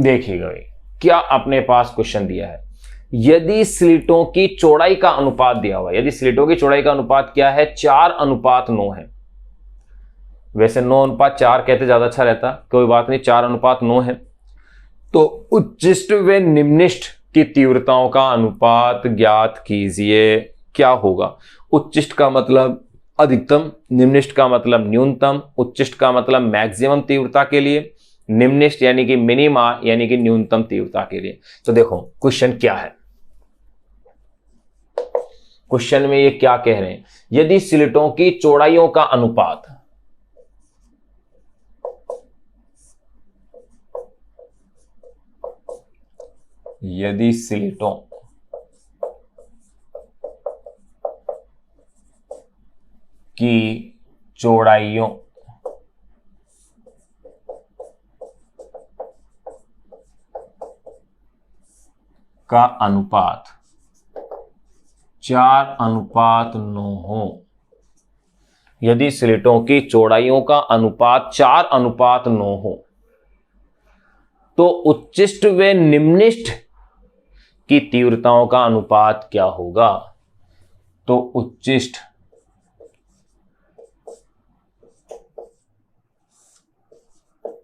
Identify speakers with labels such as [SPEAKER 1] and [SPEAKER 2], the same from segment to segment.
[SPEAKER 1] देखिएगा क्या अपने पास क्वेश्चन दिया है। यदि स्लिटों की चौड़ाई का अनुपात दिया हुआ है, यदि स्लिटों की चौड़ाई का अनुपात क्या है, 4:9 है। वैसे 9:4 कहते ज्यादा अच्छा रहता, कोई बात नहीं, 4:9 है। तो उच्चिष्ट व निम्निष्ट की तीव्रताओं का अनुपात ज्ञात कीजिए, क्या होगा। उच्चिष्ट का मतलब अधिकतम, निम्निष्ट का मतलब न्यूनतम, उच्चिष्ट का मतलब मैक्सिमम तीव्रता के लिए, निम्निष्ट यानी कि मिनिमा यानी कि न्यूनतम तीव्रता के लिए। तो देखो क्वेश्चन क्या है, क्वेश्चन में ये क्या कह रहे हैं, यदि स्लिटों की चौड़ाइयों का अनुपात, यदि स्लिटों की चौड़ाइयों का अनुपात 4:9 हो, यदि स्लिटों की चौड़ाइयों का अनुपात 4:9 हो, तो उच्चिष्ट व निम्निष्ट की तीव्रताओं का अनुपात क्या होगा। तो उच्चिष्ट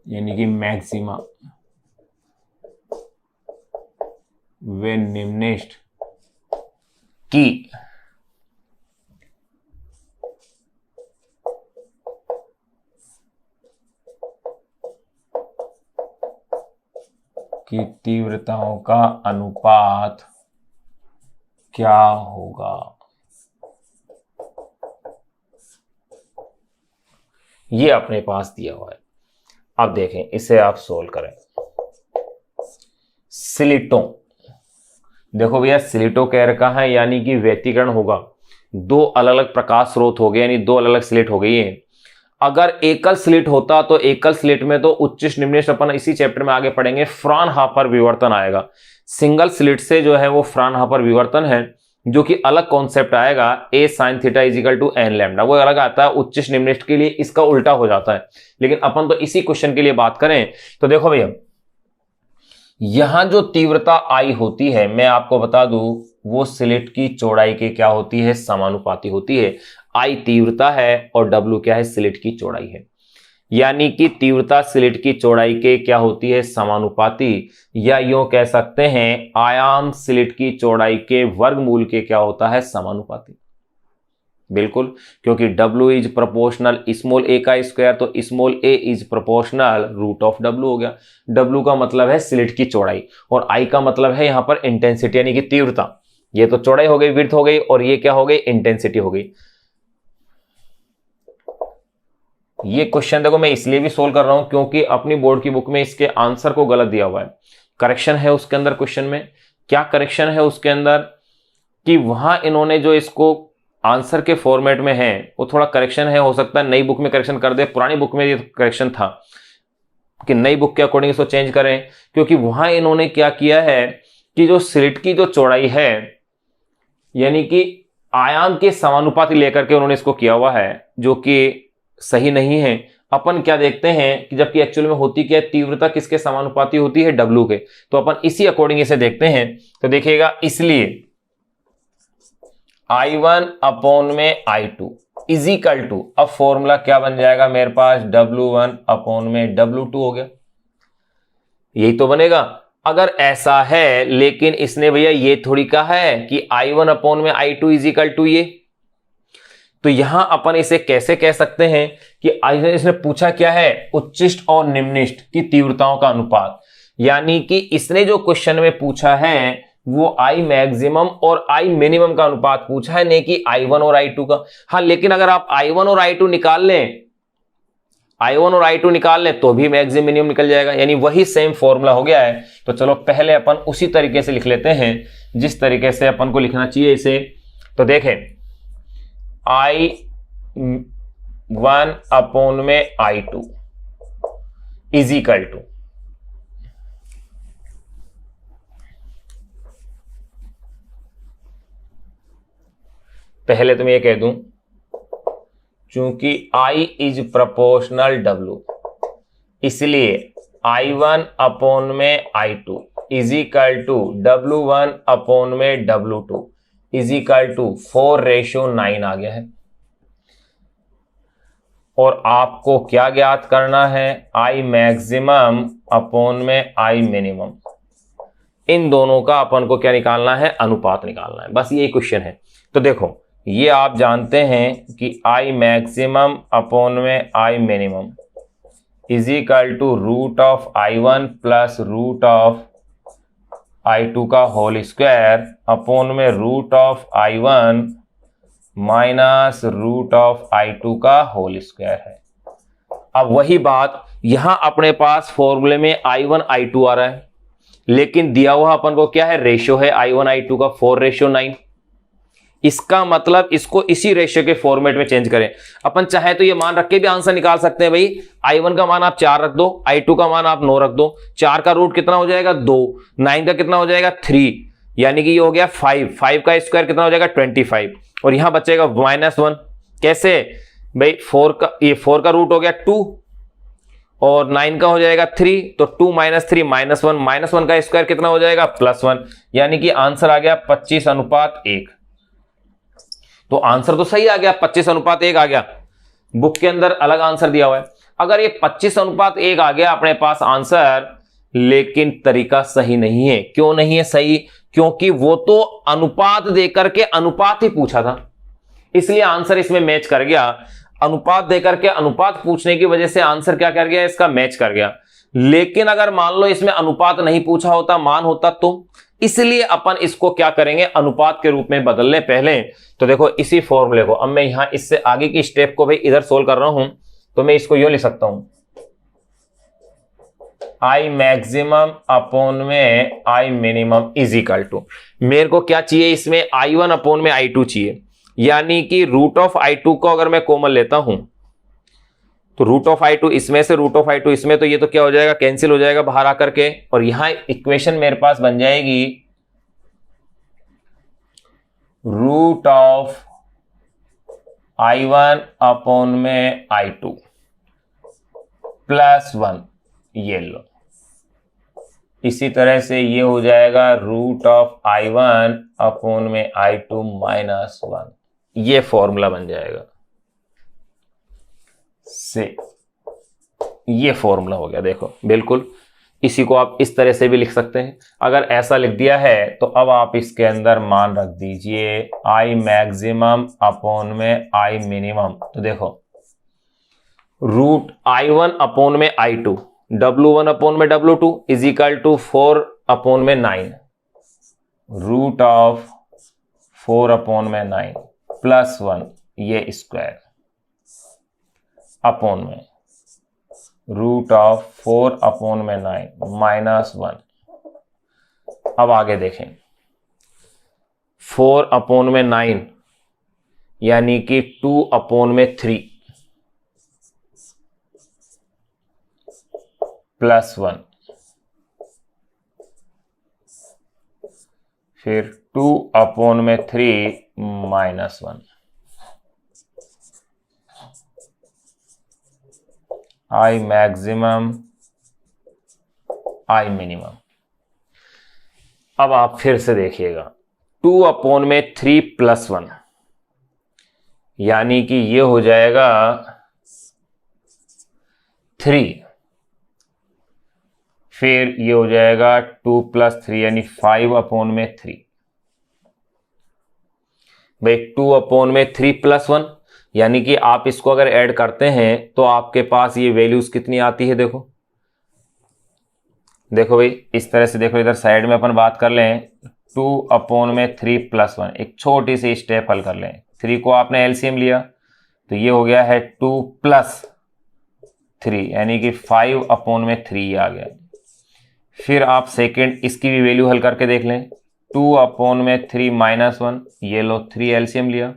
[SPEAKER 1] यानी कि मैक्सिमा व निम्निष्ट की तीव्रताओं का अनुपात क्या होगा। ये अपने पास दिया हुआ है। अब देखें इसे आप सोल्व करें। स्लिटों, देखो भैया स्लिटों कह रखा है यानी कि व्यतिकरण होगा, दो अलग अलग प्रकाश स्रोत हो गए, यानी दो अलग अलग स्लिट हो गई है। अगर एकल स्लिट होता तो एकल स्लिट में तो उच्चिष्ट निम्निष्ट अपन इसी चैप्टर में आगे पढ़ेंगे, फ्राउनहोफर विवर्तन आएगा। सिंगल स्लिट से जो है वो फ्राउनहोफर विवर्तन है, जो कि अलग कॉन्सेप्ट आएगा, a sin theta is equal to n lambda, वो अलग आता है। उच्चिष्ट निम्निष्ट के लिए इसका उल्टा हो जाता है, लेकिन अपन तो इसी क्वेश्चन के लिए बात करें। तो देखो भैया यहां जो तीव्रता आई होती है, मैं आपको बता दूं, वो स्लिट की चौड़ाई के क्या होती है, समानुपाती होती है। आई तीव्रता है और W क्या है, स्लिट की चौड़ाई है, यानी कि तीव्रता स्लिट की चौड़ाई के क्या होती है, समानुपाती, या यूं कह सकते हैं आयाम स्लिट की चौड़ाई के वर्गमूल के क्या होता है, समानुपाती। बिल्कुल, क्योंकि W is proportional small a का स्क्वायर, तो small a is proportional root of W हो गया। W का मतलब है स्लिट की चौड़ाई और I का मतलब है यहां पर इंटेंसिटी यानी कि तीव्रता। ये तो चौड़ाई हो गई, विड्थ हो गई, और ये क्या हो गई, इंटेंसिटी हो गई। ये क्वेश्चन देखो मैं इसलिए भी सोल्व कर रहा हूं क्योंकि अपनी बोर्ड की बुक में इसके आंसर को गलत दिया हुआ है। करेक्शन है उसके अंदर, क्वेश्चन में क्या करेक्शन है उसके अंदर, कि वहां इन्होंने जो इसको आंसर के फॉर्मेट में है वो थोड़ा करेक्शन है, हो सकता है नई बुक में करेक्शन कर दे, पुरानी बुक में ये करेक्शन था कि नई बुक के अकॉर्डिंग इसको चेंज करें, क्योंकि वहां इन्होंने क्या किया है कि जो स्लिट की जो चौड़ाई है यानी कि आयाम के समानुपाती लेकर के उन्होंने इसको किया हुआ है, जो कि सही नहीं है। अपन क्या देखते हैं कि जबकि एक्चुअल में होती क्या है, तीव्रता किसके समानुपाती होती है, W के, तो अपन इसी अकॉर्डिंग इसे देखते हैं। तो देखिएगा, इसलिए I1 अपॉन में I2 इजिकल टू, अब फॉर्मूला क्या बन जाएगा मेरे पास, W1 अपॉन में W2 हो गया, यही तो बनेगा। अगर ऐसा है, लेकिन इसने भैया ये थोड़ी कहा है कि I1 अपॉन में I2 इजिकल टू ये, तो यहां अपन इसे कैसे कह सकते हैं कि इसने पूछा क्या है, उच्चिष्ट और निम्निष्ट की तीव्रताओं का अनुपात, यानी कि इसने जो क्वेश्चन में पूछा है वो I मैक्सिमम और I मिनिमम का अनुपात पूछा है, नहीं कि I1 और I2 का। हाँ, लेकिन अगर आप I1 और I2 निकाल लें, I1 और I2 निकाल लें तो भी मैक्सिमम मिनिमम निकल जाएगा, यानी वही सेम फॉर्मूला हो गया है। तो चलो पहले अपन उसी तरीके से लिख लेते हैं जिस तरीके से अपन को लिखना चाहिए इसे। तो देखें, I1 अपॉन में I2 इजिकल टू, पहले तो मैं ये कह दूं, चूंकि I इज प्रोपोर्शनल W, इसलिए I1 अपॉन में I2 is equal to W1 upon में W2 इज इक्वल टू 4:9 आ गया है। और आपको क्या ज्ञात करना है, I मैक्सिमम अपॉन में I मिनिमम। इन दोनों का अपन को क्या निकालना है, अनुपात निकालना है, बस यही क्वेश्चन है। तो देखो ये आप जानते हैं कि I मैक्सिमम अपॉन में I minimum is equal to root of I1 plus root of I2 का होल स्क्वायर अपॉन में root of I1 minus root of I2 का होल स्क्वायर है। अब वही बात यहां अपने पास फॉर्मूले में I1 I2 आ रहा है, लेकिन दिया हुआ अपन को क्या है, रेशियो है I1 I2 का 4:9। इसका मतलब इसको इसी रेशियो के फॉर्मेट में चेंज करें। अपन चाहे तो ये मान रख के भी आंसर निकाल सकते हैं भाई। I1 का मान आप 4 रख दो, I2 का मान आप 9 रख दो। 4 का रूट कितना हो जाएगा 2, 9 का कितना हो जाएगा 3, यानी कि ये हो गया 5। 5 का स्क्वायर कितना हो जाएगा 25, और यहां बचेगा -1। कैसे भाई, 4 का रूट हो गया 2 और 9 का हो जाएगा 3, तो 2 - 3 -1, -1 का स्क्वायर कितना हो जाएगा +1, यानी कि आंसर आ गया 25:1। तो आंसर तो सही आ गया, 25:1 आ गया। बुक के अंदर अलग आंसर दिया हुआ है। अगर ये 25:1 आ गया अपने पास आंसर, लेकिन तरीका सही नहीं है। क्यों नहीं है सही? क्योंकि वो तो अनुपात देकर के अनुपात ही पूछा था, इसलिए आंसर इसमें मैच कर गया। अनुपात देकर के अनुपात पूछने की वजह से आंसर क्या कर गया, इसका मैच कर गया। लेकिन अगर मान लो इसमें अनुपात नहीं पूछा होता, मान होता, तो इसलिए अपन इसको क्या करेंगे, अनुपात के रूप में बदल लें पहले। तो देखो इसी फॉर्मूले को अब मैं यहां इससे आगे की स्टेप को भाई इधर सोल्व कर रहा हूं, तो मैं इसको यूं लिख सकता हूं, I मैक्सिमम अपॉन में I minimum is equal to, मेरे को क्या चाहिए इसमें, I1 अपॉन में I2 चाहिए। यानी कि रूट ऑफ I2 को अगर मैं कॉमन लेता हूं तो रूट ऑफ I2 इसमें से रूट ऑफ I2 इसमें, तो ये तो क्या हो जाएगा, कैंसिल हो जाएगा बाहर आकर के। और यहां इक्वेशन मेरे पास बन जाएगी रूट ऑफ I1 अपॉन में I2 +1, ये लो। इसी तरह से ये हो जाएगा रूट ऑफ I1 अपॉन में I2 -1, ये फॉर्मूला बन जाएगा। से ये फॉर्मूला हो गया। देखो बिल्कुल इसी को आप इस तरह से भी लिख सकते हैं। अगर ऐसा लिख दिया है तो अब आप इसके अंदर मान रख दीजिए I मैक्सिमम अपॉन में I मिनिमम। तो देखो रूट I1 अपॉन में I2, W1 अपॉन में W2 is equal to 4 upon में 9, रूट ऑफ 4 अपॉन में 9 +1, ये स्क्वायर अपॉन में रूट ऑफ 4 अपॉन में 9 -1। अब आगे देखें, 4 अपॉन में 9 यानी कि 2 अपॉन में 3 +1, फिर 2 अपॉन में 3 -1। I maximum I minimum. अब आप फिर से देखिएगा 2 अपॉन में 3 +1, यानी कि ये हो जाएगा 3, फिर ये हो जाएगा 2 + 3 यानी 5 अपॉन में 3। भाई 2 अपॉन में 3 +1, यानी कि आप इसको अगर ऐड करते हैं तो आपके पास ये वैल्यूज कितनी आती है। देखो देखो भाई इस तरह से देखो, इधर साइड में अपन बात कर लें 2 अपॉन में 3 +1, एक छोटी सी स्टेप हल कर लें। 3 को आपने एलसीएम लिया तो ये हो गया है 2 + 3 यानी कि 5 अपॉन में 3 आ गया। फिर आप सेकेंड इसकी भी वैल्यू हल करके देख लें, 2 अपॉन में 3 -1, ये लो 3 एलसीएम लिया,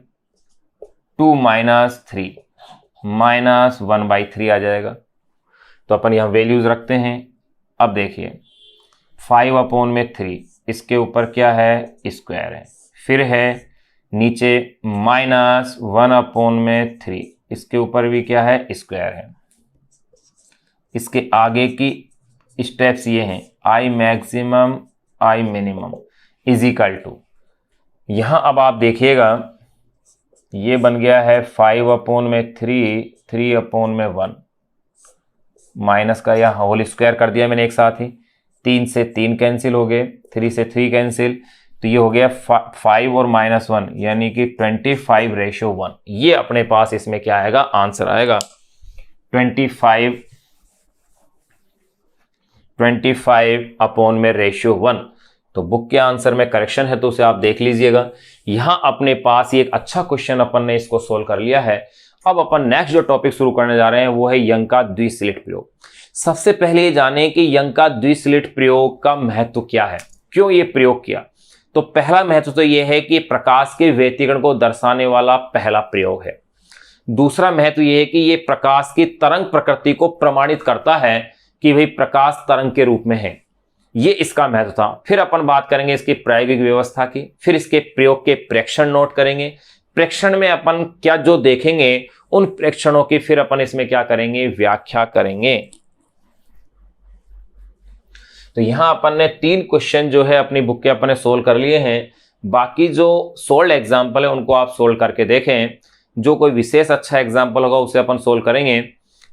[SPEAKER 1] 2 - 3 -1/3 आ जाएगा। तो अपन यहां वैल्यूज रखते हैं। अब देखिए 5 अपॉन में 3, इसके ऊपर क्या है, स्क्वायर है, फिर है नीचे -1 अपॉन में 3, इसके ऊपर भी क्या है, स्क्वायर है। इसके आगे की स्टेप्स ये हैं, I maximum I minimum is equal to, यहां अब आप देखिएगा ये बन गया है 5/3, 3/1, माइनस का या होल स्क्वायर कर दिया मैंने एक साथ ही, 3 से 3 कैंसिल हो गए, 3 से 3 कैंसिल, तो ये हो गया 5 और -1 यानी कि 25:1। ये अपने पास इसमें क्या आएगा, आंसर आएगा 25/1। तो बुक के आंसर में करेक्शन है तो उसे आप देख लीजिएगा। यहां अपने पास ये एक अच्छा क्वेश्चन अपन ने इसको सोल्व कर लिया है। अब अपन नेक्स्ट जो टॉपिक शुरू करने जा रहे हैं वो है यंग का द्विस्लिट प्रयोग। सबसे पहले ये जाने कि यंग का द्विस्लिट प्रयोग का महत्व क्या है, क्यों ये प्रयोग किया। तो पहला महत्व तो यह है कि प्रकाश के व्यतिकरण को दर्शाने वाला पहला प्रयोग है। दूसरा महत्व यह है कि यह प्रकाश की तरंग प्रकृति को प्रमाणित करता है कि भाई प्रकाश तरंग के रूप में है, ये इसका महत्व था। फिर अपन बात करेंगे इसकी प्रायोगिक व्यवस्था की, फिर इसके प्रयोग के प्रेक्षण नोट करेंगे, प्रेक्षण में अपन क्या जो देखेंगे उन प्रेक्षणों की फिर अपन इसमें क्या करेंगे, व्याख्या करेंगे। तो यहां अपन ने 3 क्वेश्चन जो है अपनी बुक के अपन ने सोल्व कर लिए हैं। बाकी जो सोल्व एग्जाम्पल है उनको आप सोल्व करके देखें, जो कोई विशेष अच्छा एग्जाम्पल होगा उसे अपन सोल्व करेंगे।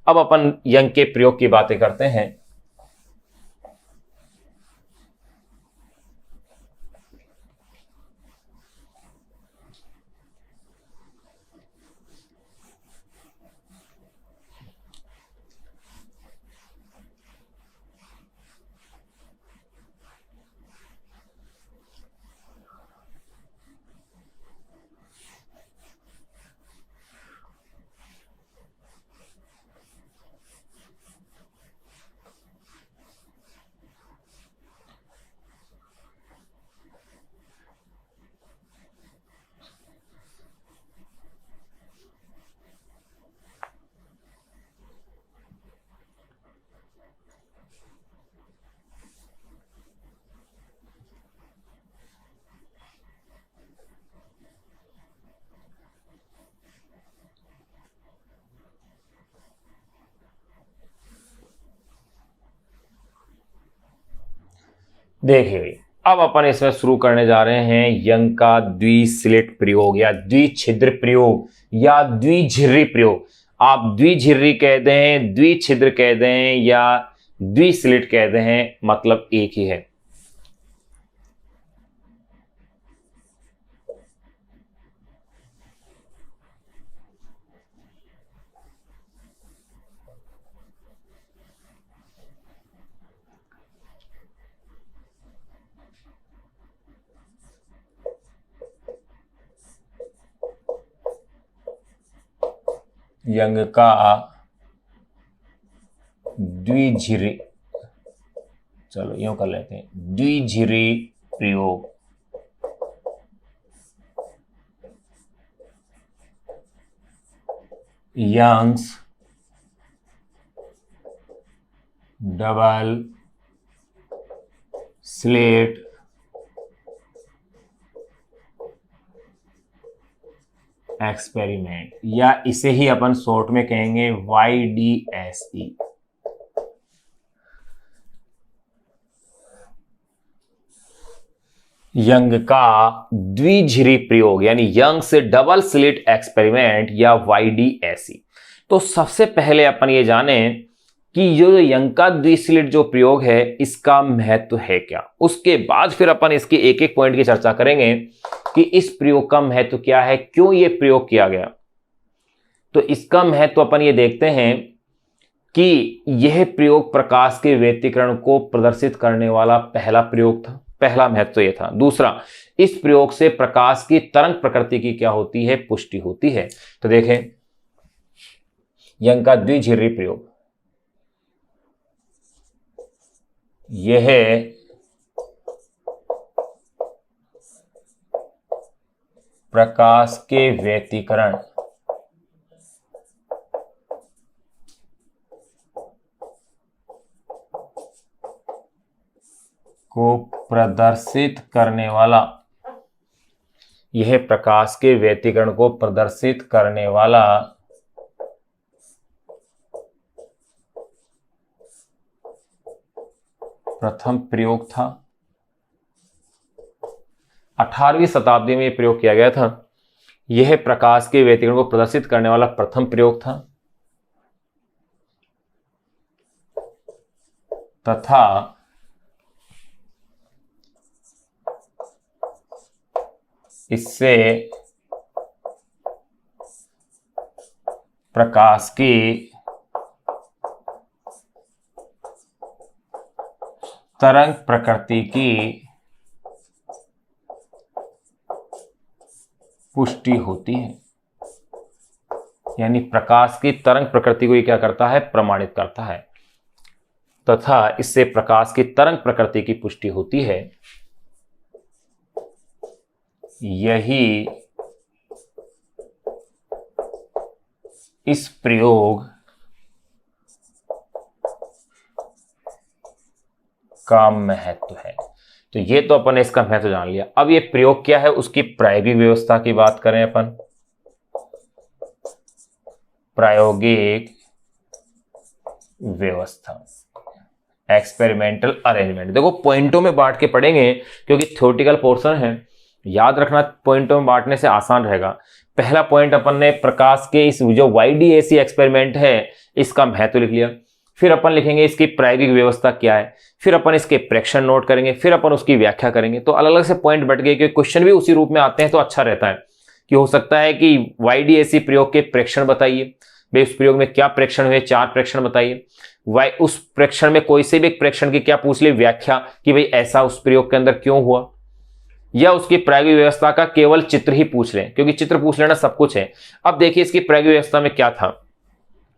[SPEAKER 1] अब अपन यंग के प्रयोग की बातें करते हैं। देखिए अब अपन इसमें शुरू करने जा रहे हैं यंग का द्विस्लिट प्रयोग या द्विछिद्र प्रयोग या द्विझिर्री प्रयोग। आप द्विझिर्री कह दें, द्विछिद्र कह दें या द्विस्लिट कह दें, मतलब एक ही है। यंग का द्विझिरी, चलो यूं कर लेते हैं, द्विझिरी प्रयोग। यंग्स डबल स्लिट एक्सपेरिमेंट, या इसे ही अपन शॉर्ट में कहेंगे YDSE। यंग का द्विझिरी प्रयोग यानी यंग से डबल स्लिट एक्सपेरिमेंट या YDSE। तो सबसे पहले अपन ये जाने कि ये यंग का द्विस्लिट जो प्रयोग है इसका महत्व है क्या, उसके बाद फिर अपन इसके एक एक पॉइंट की चर्चा करेंगे कि इस प्रयोग का महत्व क्या है, क्यों ये प्रयोग किया गया। तो इसका महत्व अपन ये देखते हैं कि यह प्रयोग प्रकाश के व्यतिकरण को प्रदर्शित करने वाला पहला प्रयोग था, पहला महत्व तो यह था। दूसरा, इस प्रयोग से प्रकाश की तरंग प्रकृति की क्या होती है, पुष्टि होती है। तो देखें यंग का द्विझिर्री प्रयोग, यह प्रकाश के व्यतिकरण को प्रदर्शित करने वाला, यह प्रकाश के व्यतिकरण को प्रदर्शित करने वाला प्रथम प्रयोग था। 18वीं शताब्दी में यह प्रयोग किया गया था। यह प्रकाश के व्यतिकरण को प्रदर्शित करने वाला प्रथम प्रयोग था तथा इससे प्रकाश की तरंग प्रकृति की पुष्टि होती है। यानी प्रकाश की तरंग प्रकृति को ये क्या करता है, प्रमाणित करता है तथा इससे प्रकाश की तरंग प्रकृति की पुष्टि होती है। यही इस प्रयोग का महत्व है। तो ये तो अपन ने इसका महत्व जान लिया। अब ये प्रयोग क्या है, उसकी प्रायोगिक व्यवस्था की बात करें अपन। प्रायोगिक व्यवस्था, एक्सपेरिमेंटल अरेंजमेंट। देखो पॉइंटों में बांट के पढ़ेंगे क्योंकि थ्योरेटिकल पोर्शन है, याद रखना पॉइंटों में बांटने से आसान रहेगा। पहला पॉइंट अपन ने प्रकाश के इस जो YDAC एक्सपेरिमेंट है इसका महत्व लिख लिया। फिर अपन लिखेंगे इसकी प्रायोगिक व्यवस्था क्या है, फिर अपन इसके प्रेक्षण नोट करेंगे, फिर अपन उसकी व्याख्या करेंगे। तो अलग अलग से पॉइंट बट गए क्योंकि क्वेश्चन भी उसी रूप में आते हैं तो अच्छा रहता है कि हो सकता है कि YDAC प्रयोग के प्रेक्षण बताइए, भाई उस प्रयोग में क्या प्रेक्षण हुए, 4 प्रेक्षण बताइए। उस प्रेक्षण में कोई से भी एक प्रेक्षण की क्या पूछ ले, व्याख्या कि भाई ऐसा उस प्रयोग के अंदर क्यों हुआ, या उसकी प्रायोगिक व्यवस्था का केवल चित्र ही पूछ लें क्योंकि चित्र पूछ लेना सब कुछ है। अब देखिए इसकी प्रायोगिक व्यवस्था में क्या था,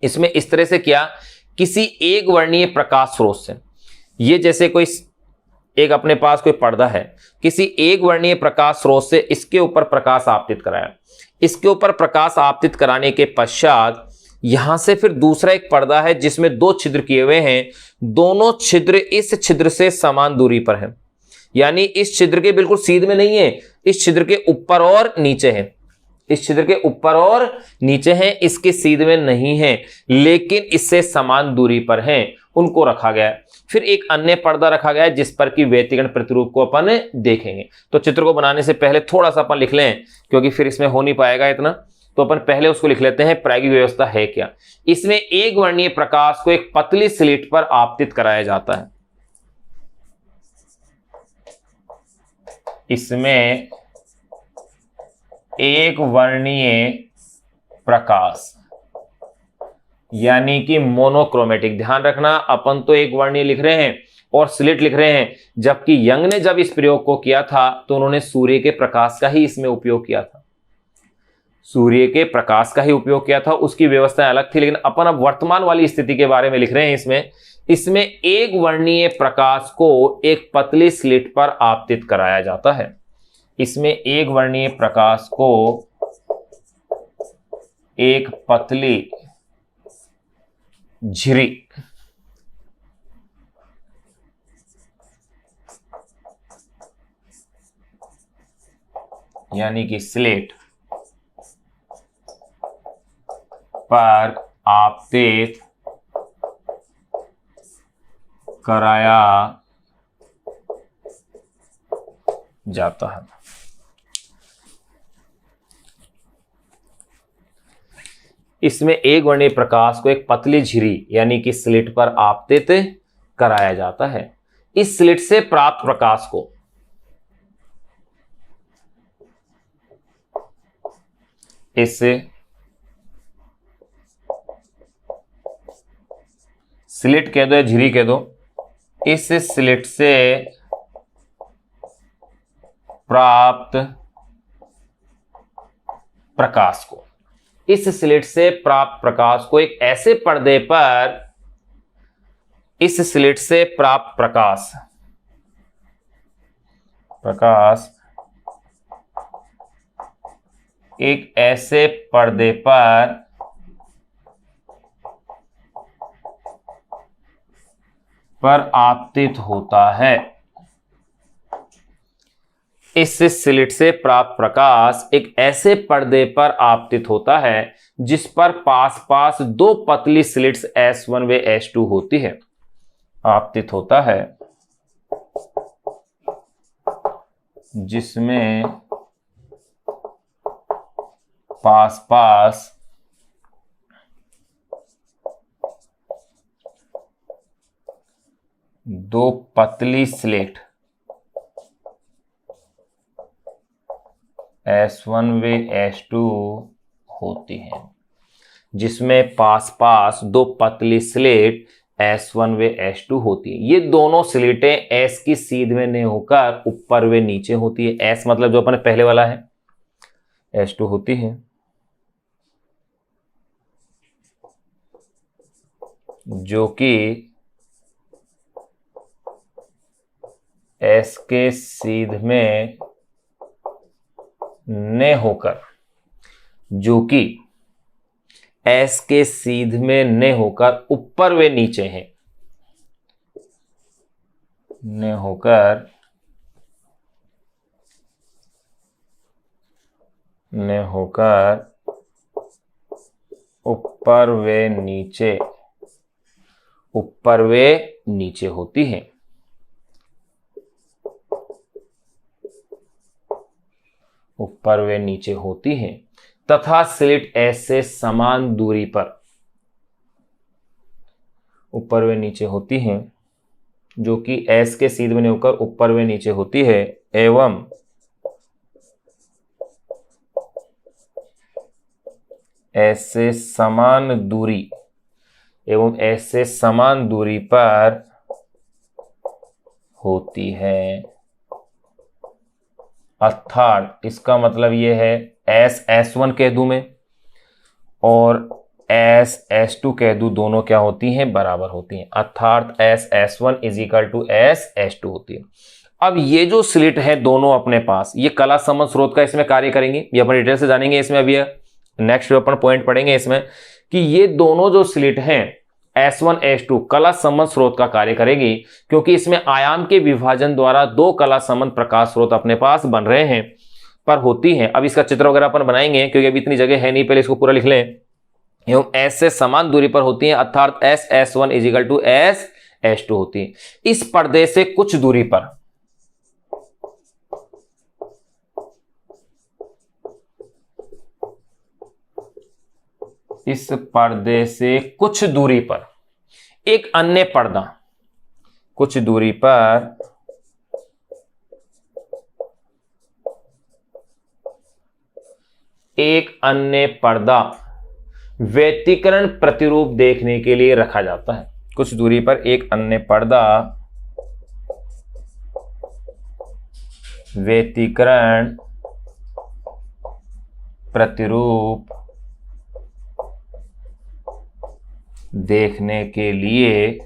[SPEAKER 1] इसमें इस तरह से क्या, किसी एक वर्णीय प्रकाश स्रोत से, ये जैसे कोई एक अपने पास कोई पर्दा है, किसी एक वर्णीय प्रकाश स्रोत से इसके ऊपर प्रकाश आपतित कराया। इसके ऊपर प्रकाश आपतित कराने के पश्चात यहां से फिर दूसरा एक पर्दा है जिसमें 2 छिद्र किए हुए हैं। दोनों छिद्र इस छिद्र से समान दूरी पर है, यानी इस छिद्र के बिल्कुल सीध में नहीं है, इस छिद्र के ऊपर और नीचे है, इस छिद्र के ऊपर और नीचे हैं, इसके सीध में नहीं है लेकिन इससे समान दूरी पर हैं, उनको रखा गया है। फिर एक अन्य पर्दा रखा गया है जिस पर कि व्यतिकरण प्रतिरूप को अपन देखेंगे। तो चित्र को बनाने से पहले थोड़ा सा अपन लिख लें क्योंकि फिर इसमें हो नहीं पाएगा इतना, तो अपन पहले उसको लिख लेते हैं प्रायोगिक व्यवस्था है क्या। इसमें एक वर्णीय प्रकाश को एक पतली स्लिट पर आपतित कराया जाता है। इसमें एक वर्णीय प्रकाश यानी कि मोनोक्रोमेटिक, ध्यान रखना अपन तो एक वर्णीय लिख रहे हैं और स्लिट लिख रहे हैं, जबकि यंग ने जब इस प्रयोग को किया था तो उन्होंने सूर्य के प्रकाश का ही इसमें उपयोग किया था, सूर्य के प्रकाश का ही उपयोग किया था, उसकी व्यवस्था अलग थी। लेकिन अपन अब वर्तमान वाली स्थिति के बारे में लिख रहे हैं। इसमें एक वर्णीय प्रकाश को एक पतली स्लिट पर आपतित कराया जाता है। इसमें एक वर्णीय प्रकाश को एक पतली झिरी यानी कि स्लेट पर आपतित कराया जाता है। इसमें एक वर्णीय प्रकाश को एक पतली झिरी यानी कि स्लिट पर आपतित कराया जाता है। इस स्लिट से प्राप्त प्रकाश को इस स्लिट कह दो या झिरी कह दो, इस स्लिट से प्राप्त प्रकाश को, इस स्लिट से प्राप्त प्रकाश को एक ऐसे पर्दे पर, इस स्लिट से प्राप्त प्रकाश एक ऐसे पर्दे पर आपतित होता है। इस स्लिट से प्राप्त प्रकाश एक ऐसे पर्दे पर आपतित होता है जिस पर पास पास 2 पतली स्लिट्स S1 व S2 होती है, आपतित होता है। जिसमें पास पास दो पतली स्लेट S1 व S2 होती हैं, जिसमें पास पास दो पतली स्लेट S1 व S2 होती है। ये दोनों स्लेटें S की सीध में नहीं होकर ऊपर व नीचे होती है। S मतलब जो अपने पहले वाला है, S2 होती है, जो कि S के सीध में न होकर, जो कि S के सीध में न होकर ऊपर व नीचे हैं, न होकर ऊपर व नीचे होती है। ऊपर व नीचे होती हैं तथा स्लिट S से समान दूरी पर ऊपर व नीचे होती हैं, जो कि S के सीध में होकर ऊपर व नीचे होती है, एवं S से समान दूरी पर होती है। अर्थात इसका मतलब ये है S S1 कह दूं मैं और S S2 कह दूं, दोनों क्या होती हैं, बराबर होती हैं। अर्थात S S1 is equal to S S2 होती है। अब ये जो स्लिट है दोनों अपने पास, ये कला संबंध स्रोत का इसमें कार्य करेंगे, ये अपन डिटेल से जानेंगे इसमें। अभी नेक्स्ट अपन पॉइंट पढ़ेंगे इसमें कि ये दोनों जो स्लिट हैं S1 S2 कला संबंध स्रोत का कार्य करेगी, क्योंकि इसमें आयाम के विभाजन द्वारा दो कला संबंध प्रकाश स्रोत अपने पास बन रहे हैं पर होती हैं। अब इसका चित्र वगैरह अपन बनाएंगे क्योंकि अभी इतनी जगह है नहीं, पहले इसको पूरा लिख लें। एवं S से समान दूरी पर होती हैं, अर्थात S S1 is equal to S S2 होती है। इस पर्दे से कुछ दूरी पर कुछ दूरी पर एक अन्य पर्दा, कुछ दूरी पर एक अन्य पर्दा व्यतिकरण प्रतिरूप देखने के लिए रखा जाता है। कुछ दूरी पर एक अन्य पर्दा व्यतिकरण प्रतिरूप देखने के लिए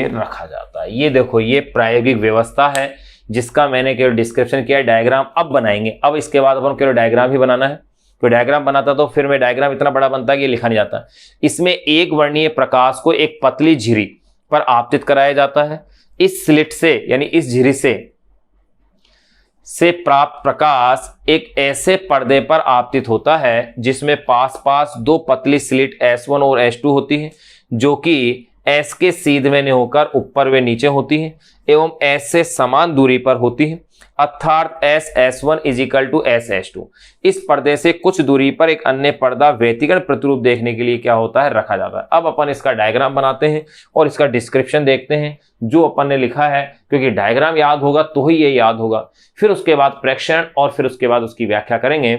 [SPEAKER 1] रखा जाता है। ये देखो, ये प्रायोगिक व्यवस्था है जिसका मैंने केवल डिस्क्रिप्शन किया, डायग्राम अब बनाएंगे। अब इसके बाद अपन केवल डायग्राम ही बनाना है। कोई डायग्राम बनाता तो फिर मैं डायग्राम इतना बड़ा बनता है कि लिखा नहीं जाता। इसमें एक वर्णीय प्रकाश को एक पतली झिरी पर आपतित कराया जाता है। इस स्लिट से यानी इस झिरी से प्राप्त प्रकाश एक ऐसे पर्दे पर आपतित होता है जिसमें पास पास दो पतली स्लिट S1 और S2 होती है, जो कि S के सीध में होकर ऊपर व नीचे होती है एवं S से समान दूरी पर होती है, अर्थात S S1 is equal to S S2। इस पर्दे से कुछ दूरी पर एक अन्य पर्दा व्यतिकरण प्रतिरूप देखने के लिए क्या होता है, रखा जाता है। अब अपन इसका डायग्राम बनाते हैं और इसका डिस्क्रिप्शन देखते हैं जो अपन ने लिखा है, क्योंकि डायग्राम याद होगा तो ही ये याद होगा। फिर उसके बाद प्रेक्षण और फिर उसके बाद उसकी व्याख्या करेंगे।